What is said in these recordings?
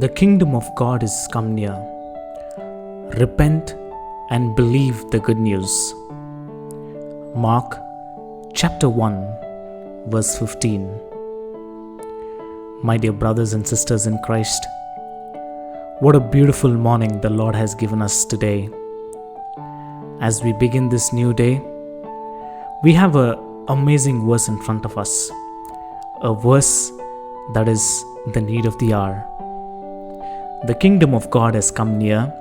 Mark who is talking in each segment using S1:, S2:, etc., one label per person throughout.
S1: The kingdom of God is come near. Repent and believe the good news. Mark chapter 1 verse 15. My dear brothers and sisters in Christ, what a beautiful morning the Lord has given us today. As we begin this new day, we have an amazing verse in front of us, a verse that is the need of the hour. The kingdom of God has come near.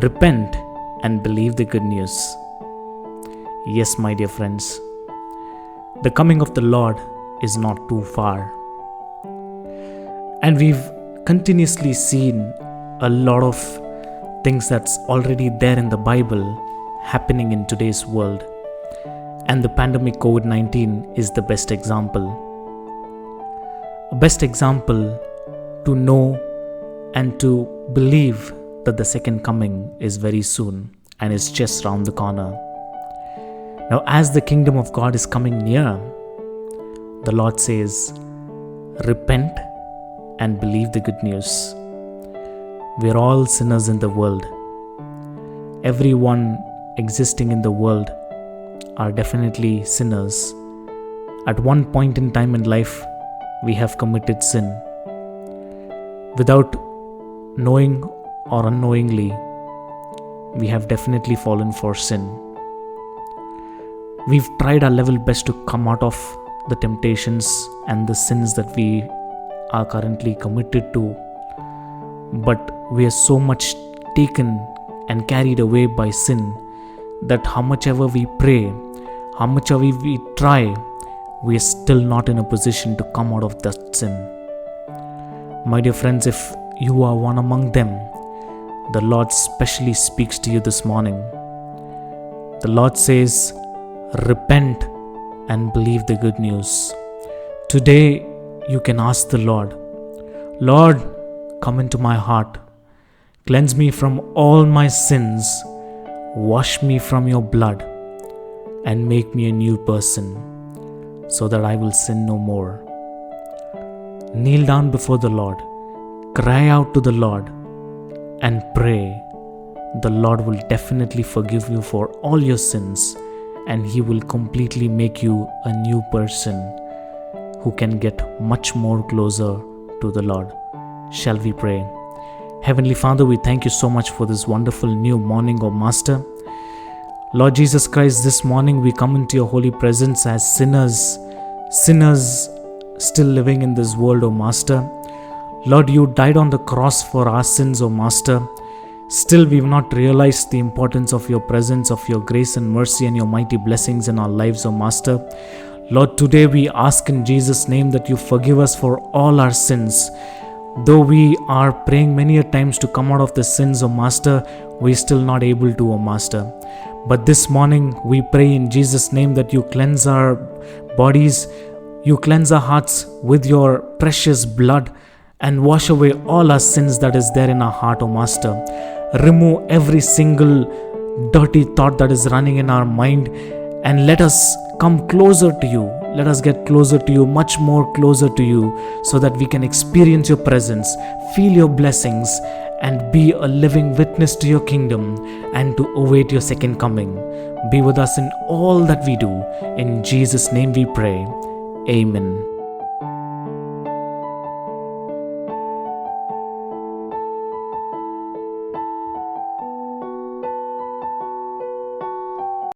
S1: Repent and believe the good news. Yes, my dear friends, the coming of the Lord is not too far. And we've continuously seen a lot of things that's already there in the Bible happening in today's world. And the pandemic COVID-19 is the best example. A best example to know and to believe that the second coming is very soon and is just round the corner. Now, as the kingdom of God is coming near, the Lord says, repent and believe the good news. We are all sinners in the world. Everyone existing in the world are definitely sinners. At one point in time in life, we have committed sin. Without knowing or unknowingly, we have definitely fallen for sin. We've tried our level best to come out of the temptations and the sins that we are currently committed to, but we are so much taken and carried away by sin that how much ever we pray, how much ever we try, we are still not in a position to come out of that sin. My dear friends, if you are one among them, the Lord specially speaks to you this morning. The Lord says, repent and believe the good news. Today, you can ask the Lord, Lord, come into my heart. Cleanse me from all my sins. Wash me from your blood and make me a new person so that I will sin no more. Kneel down before the Lord. Cry out to the Lord and pray. The Lord will definitely forgive you for all your sins, and He will completely make you a new person who can get much more closer to the Lord. Shall we pray? Heavenly Father, we thank you so much for this wonderful new morning, O Master. Lord Jesus Christ, this morning we come into your holy presence as sinners still living in this world, O Master. Lord, you died on the cross for our sins, O Master. Still, we've not realized the importance of your presence, of your grace and mercy and your mighty blessings in our lives, O Master. Lord, today we ask in Jesus' name that you forgive us for all our sins. Though we are praying many a times to come out of the sins, O Master, we're still not able to, O Master. But this morning, we pray in Jesus' name that you cleanse our bodies, you cleanse our hearts with your precious blood, and wash away all our sins that is there in our heart, O Master. Remove every single dirty thought that is running in our mind, and let us come closer to you. Let us get closer to you, much more closer to you, so that we can experience your presence, feel your blessings, and be a living witness to your kingdom and to await your second coming. Be with us in all that we do. In Jesus' name we pray. Amen.